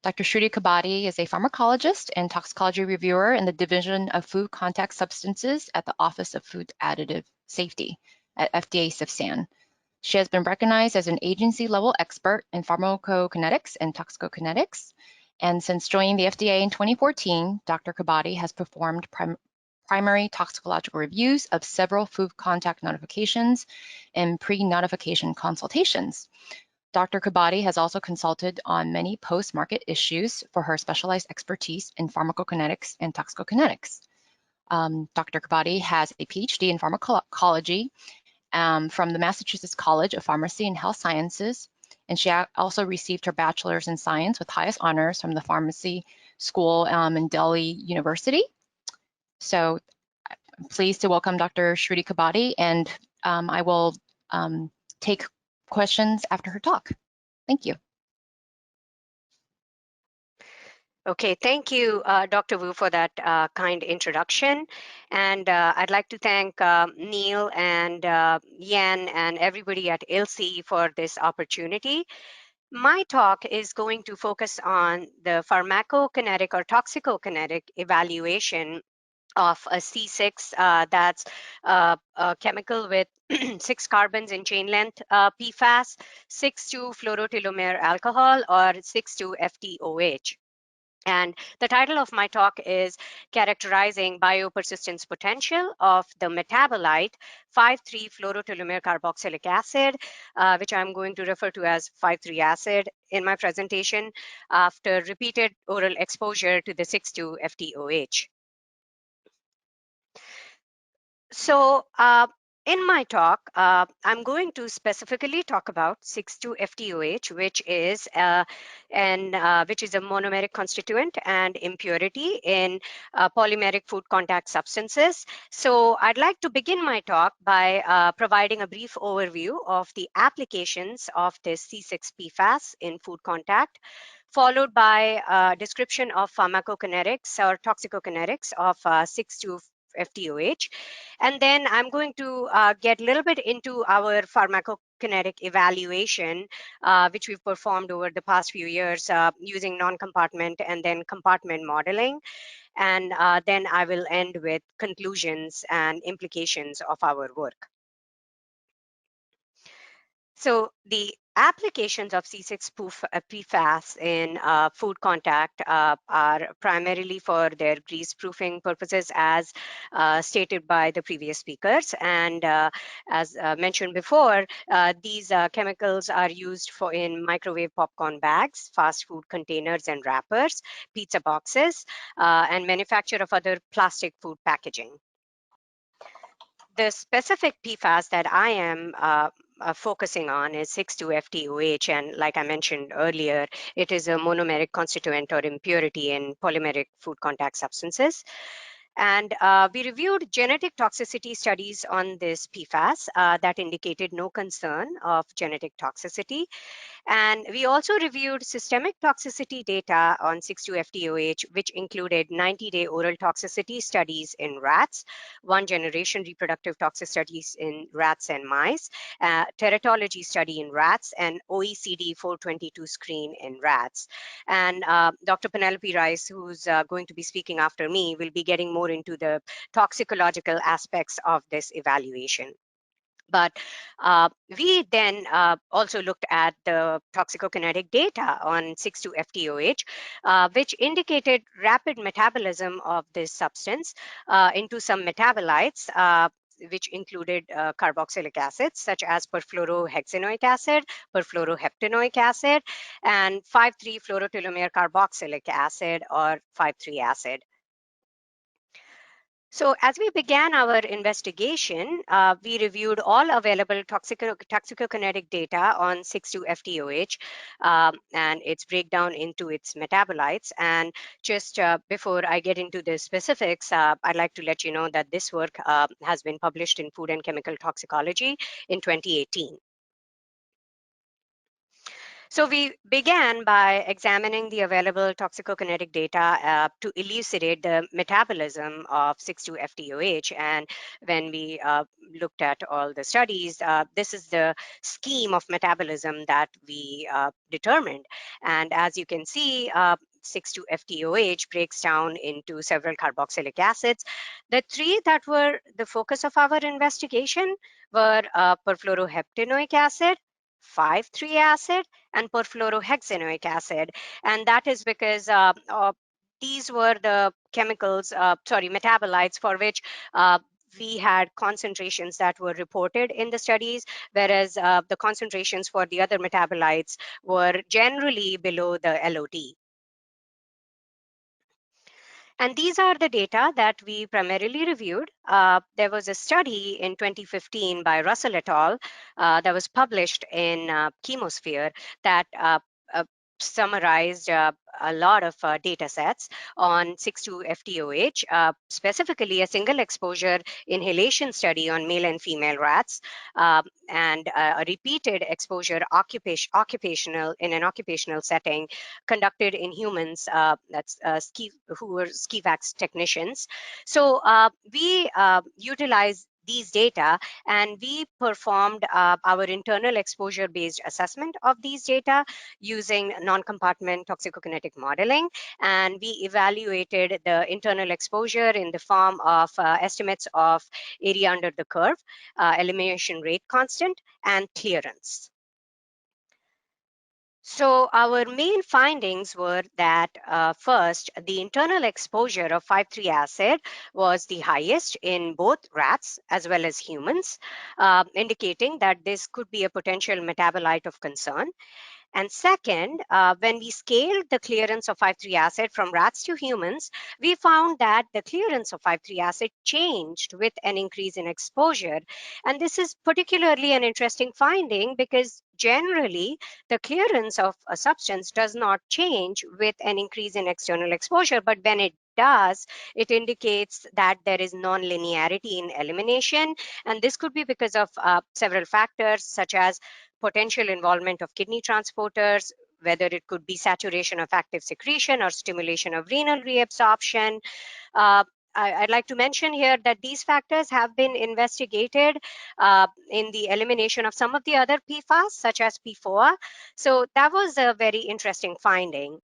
Dr. Shruti Kabadi is a pharmacologist and toxicology reviewer in the Division of Food Contact Substances at the Office of Food Additive Safety at FDA CFSAN. She has been recognized as an agency-level expert in pharmacokinetics and toxicokinetics. And since joining the FDA in 2014, Dr. Kabadi has performed primary toxicological reviews of several food contact notifications and pre-notification consultations. Dr. Kabadi has also consulted on many post-market issues for her specialized expertise in pharmacokinetics and toxicokinetics. Dr. Kabadi has a PhD in pharmacology from the Massachusetts College of Pharmacy and Health Sciences, and she also received her bachelor's in science with highest honors from the pharmacy school in Delhi University. So I'm pleased to welcome Dr. Shruti Kabadi, and I will take questions after her talk. Thank you. Okay, thank you, Dr. Wu, for that kind introduction. And I'd like to thank Neil and Yan and everybody at ILSI for this opportunity. My talk is going to focus on the pharmacokinetic or toxicokinetic evaluation of a C6 that's a chemical with 6 carbons in chain length PFAS, 6,2-fluorotelomere alcohol, or 6,2-FTOH. And the title of my talk is Characterizing Biopersistence Potential of the Metabolite 5,3-fluorotelomere carboxylic acid, which I'm going to refer to as 5,3 acid in my presentation after repeated oral exposure to the 6,2-FTOH. So in my talk, I'm going to specifically talk about 6,2-FTOH, which is a monomeric constituent and impurity in polymeric food contact substances. So I'd like to begin my talk by providing a brief overview of the applications of this C6 PFAS in food contact, followed by a description of pharmacokinetics or toxicokinetics of 6,2-FTOH. And then I'm going to get a little bit into our pharmacokinetic evaluation, which we've performed over the past few years using non-compartment and then compartment modeling. And then I will end with conclusions and implications of our work. So the applications of C6 PFAS in food contact are primarily for their grease-proofing purposes, as stated by the previous speakers. And as mentioned before, these chemicals are used in microwave popcorn bags, fast food containers and wrappers, pizza boxes, and manufacture of other plastic food packaging. The specific PFAS that I am focusing on is 6,2-FTOH, and like I mentioned earlier, it is a monomeric constituent or impurity in polymeric food contact substances. And we reviewed genetic toxicity studies on this PFAS that indicated no concern of genetic toxicity. And we also reviewed systemic toxicity data on 6,2-FTOH, which included 90-day oral toxicity studies in rats, 1-generation reproductive toxicity studies in rats and mice, teratology study in rats, and OECD 422 screen in rats. And Dr. Penelope Rice, who's going to be speaking after me, will be getting more into the toxicological aspects of this evaluation. But we then also looked at the toxicokinetic data on 6,2-FTOH, which indicated rapid metabolism of this substance into some metabolites, which included carboxylic acids such as perfluorohexanoic acid, perfluoroheptanoic acid, and 5,3-fluorotelomere carboxylic acid or 5,3 acid. So as we began our investigation, we reviewed all available toxicokinetic data on 6,2-FTOH and its breakdown into its metabolites. And just before I get into the specifics, I'd like to let you know that this work has been published in Food and Chemical Toxicology in 2018. So we began by examining the available toxicokinetic data to elucidate the metabolism of 6,2-FTOH. And when we looked at all the studies, this is the scheme of metabolism that we determined. And as you can see, 6,2-FTOH breaks down into several carboxylic acids. The three that were the focus of our investigation were perfluoroheptanoic acid, 5,3 acid, and perfluorohexanoic acid. And that is because these were the metabolites for which we had concentrations that were reported in the studies, whereas the concentrations for the other metabolites were generally below the LOD. And these are the data that we primarily reviewed. There was a study in 2015 by Russell et al. That was published in Chemosphere that summarized a lot of data sets on 6,2-FTOH, specifically a single exposure inhalation study on male and female rats, and a repeated exposure occupational in an occupational setting conducted in humans who were SCIVAX technicians. So we utilized these data, and we performed our internal exposure-based assessment of these data using non-compartment toxicokinetic modeling, and we evaluated the internal exposure in the form of estimates of area under the curve, elimination rate constant, and clearance. So our main findings were that first, the internal exposure of 5,3 acid was the highest in both rats as well as humans, indicating that this could be a potential metabolite of concern. And second, when we scaled the clearance of 5,3 acid from rats to humans, we found that the clearance of 5,3 acid changed with an increase in exposure. And this is particularly an interesting finding because generally the clearance of a substance does not change with an increase in external exposure, but when it does, it indicates that there is non-linearity in elimination. And this could be because of several factors, such as potential involvement of kidney transporters, whether it could be saturation of active secretion or stimulation of renal reabsorption. I'd like to mention here that these factors have been investigated in the elimination of some of the other PFAS, such as PFOA. So that was a very interesting finding.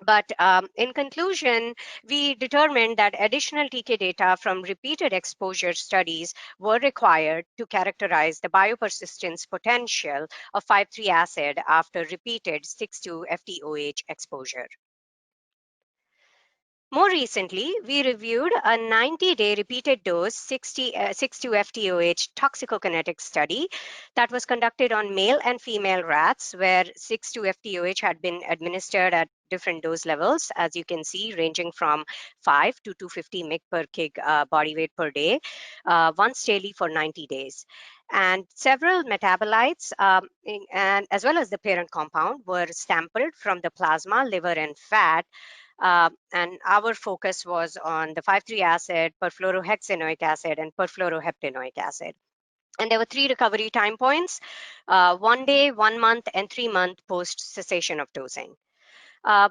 But in conclusion, we determined that additional TK data from repeated exposure studies were required to characterize the biopersistence potential of 5,3 acid after repeated 6,2-FTOH exposure. More recently, we reviewed a 90-day repeated dose 6,2-FTOH toxicokinetic study that was conducted on male and female rats, where 6,2-FTOH had been administered at different dose levels, as you can see, ranging from 5 to 250 mg per kg body weight per day, once daily for 90 days. And several metabolites, and as well as the parent compound, were sampled from the plasma, liver, and fat. And our focus was on the 5,3 acid, perfluorohexanoic acid, and perfluoroheptanoic acid. And there were 3 recovery time points, 1 day, 1 month, and 3 month post cessation of dosing.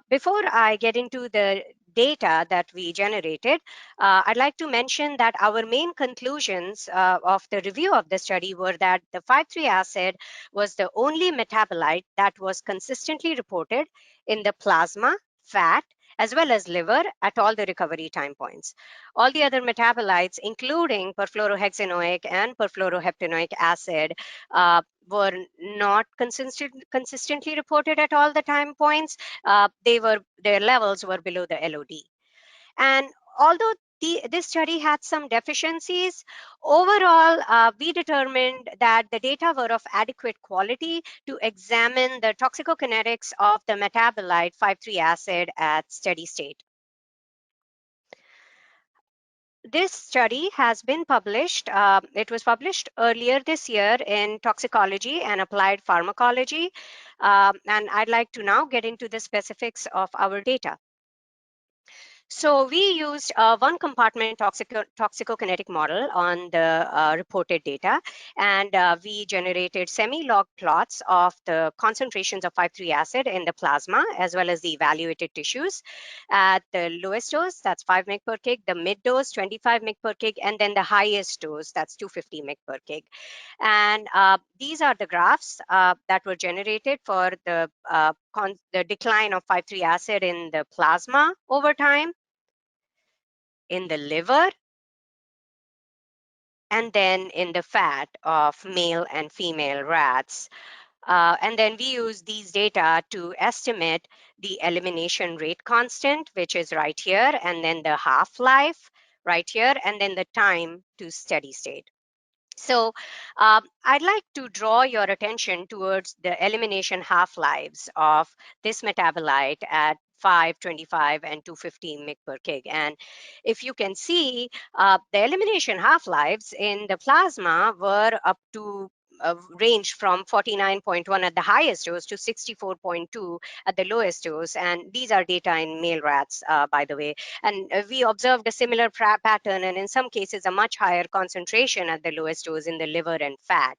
Before I get into the data that we generated, I'd like to mention that our main conclusions of the review of the study were that the 5,3 acid was the only metabolite that was consistently reported in the plasma, fat, as well as liver at all the recovery time points. All the other metabolites, including perfluorohexanoic and perfluoroheptanoic acid, were not consistently reported at all the time points. Their levels were below the LOD. And although this study had some deficiencies, overall, we determined that the data were of adequate quality to examine the toxicokinetics of the metabolite 5,3 acid at steady state. This study has been published. It was published earlier this year in Toxicology and Applied Pharmacology. And I'd like to now get into the specifics of our data. So we used a one compartment toxicokinetic model on the reported data, and we generated semi-log plots of the concentrations of 5,3 acid in the plasma as well as the evaluated tissues at the lowest dose, that's 5 mg per kg, the mid dose 25 mg per kg, and then the highest dose, that's 250 mg per kg. And these are the graphs that were generated for the decline of 5,3 acid in the plasma over time, in the liver, and then in the fat of male and female rats. And then we use these data to estimate the elimination rate constant, which is right here, and then the half-life right here, and then the time to steady state. So I'd like to draw your attention towards the elimination half-lives of this metabolite at 5, 25, and 250 mg per kg. And if you can see, the elimination half-lives in the plasma were up to ranged from 49.1 at the highest dose to 64.2 at the lowest dose. And these are data in male rats, by the way. And we observed a similar pattern, and in some cases, a much higher concentration at the lowest dose in the liver and fat.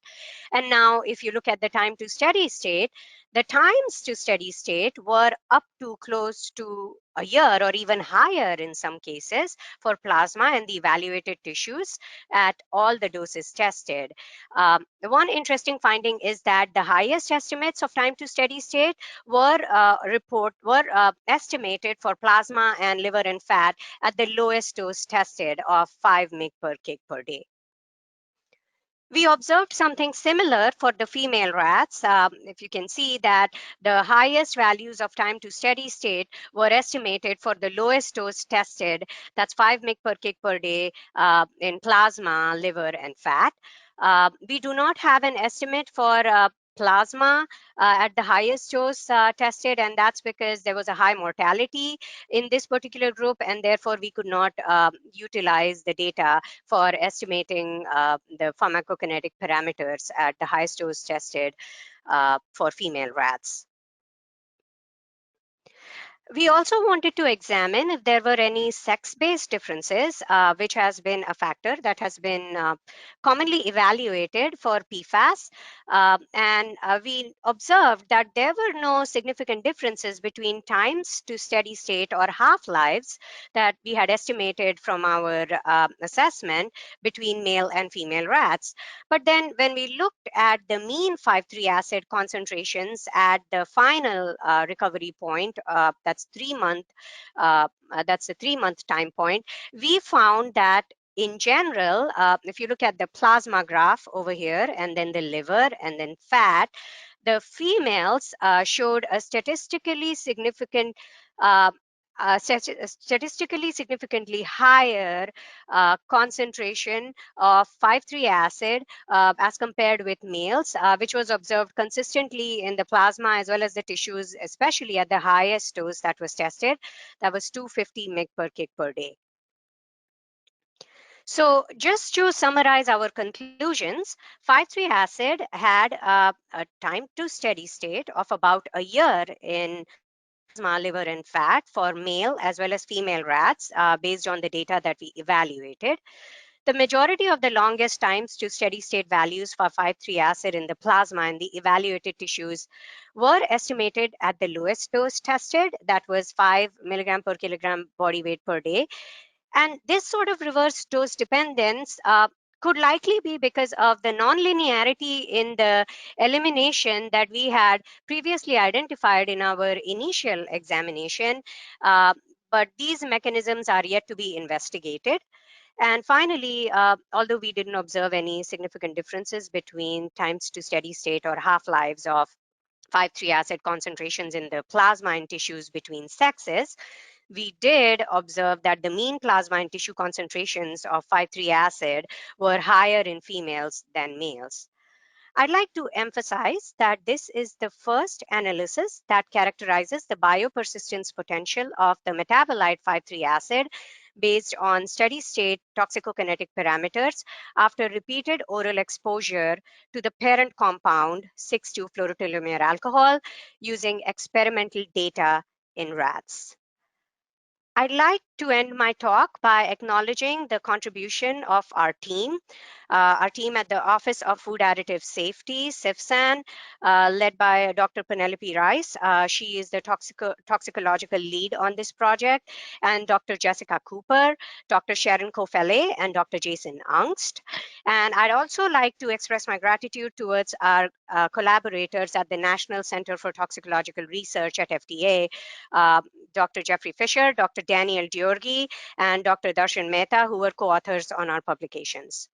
And now, if you look at the time to steady state, the times to steady state were up to close to a year or even higher in some cases for plasma and the evaluated tissues at all the doses tested. The one interesting finding is that the highest estimates of time to steady state were estimated for plasma and liver and fat at the lowest dose tested of 5 mg per kg per day. We observed something similar for the female rats. If you can see that the highest values of time to steady state were estimated for the lowest dose tested, that's 5 mg per kg per day in plasma, liver, and fat. We do not have an estimate for plasma at the highest dose tested, and that's because there was a high mortality in this particular group, and therefore we could not utilize the data for estimating the pharmacokinetic parameters at the highest dose tested for female rats. We also wanted to examine if there were any sex-based differences, which has been a factor that has been commonly evaluated for PFAS. And we observed that there were no significant differences between times to steady state or half-lives that we had estimated from our assessment between male and female rats. But then when we looked at the mean 5,3 acid concentrations at the final recovery point, that's 3 month, that's a 3-month time point, we found that in general, if you look at the plasma graph over here, and then the liver, and then fat, the females showed a statistically significantly higher concentration of 5,3 acid as compared with males, which was observed consistently in the plasma as well as the tissues, especially at the highest dose that was tested. That was 250 mg per kg per day. So just to summarize our conclusions, 5,3 acid had a time to steady state of about a year in plasma, liver, and fat for male as well as female rats based on the data that we evaluated. The majority of the longest times to steady state values for 5,3 acid in the plasma and the evaluated tissues were estimated at the lowest dose tested, that was 5 milligram per kilogram body weight per day. And this sort of reverse dose dependence could likely be because of the nonlinearity in the elimination that we had previously identified in our initial examination. But these mechanisms are yet to be investigated. And finally, although we didn't observe any significant differences between times to steady state or half-lives of 5,3 acid concentrations in the plasma and tissues between sexes, we did observe that the mean plasma and tissue concentrations of 5,3 acid were higher in females than males. I'd like to emphasize that this is the first analysis that characterizes the biopersistence potential of the metabolite 5,3 acid based on steady-state toxicokinetic parameters after repeated oral exposure to the parent compound 6,2-fluorotelomere alcohol using experimental data in rats. I'd like to end my talk by acknowledging the contribution of our team at the Office of Food Additive Safety, CFSAN, led by Dr. Penelope Rice. She is the toxicological lead on this project, and Dr. Jessica Cooper, Dr. Sharon Kofele, and Dr. Jason Angst. And I'd also like to express my gratitude towards our collaborators at the National Center for Toxicological Research at FDA, Dr. Jeffrey Fisher, Dr. Daniel Diorgi, and Dr. Darshan Mehta, who were co-authors on our publications.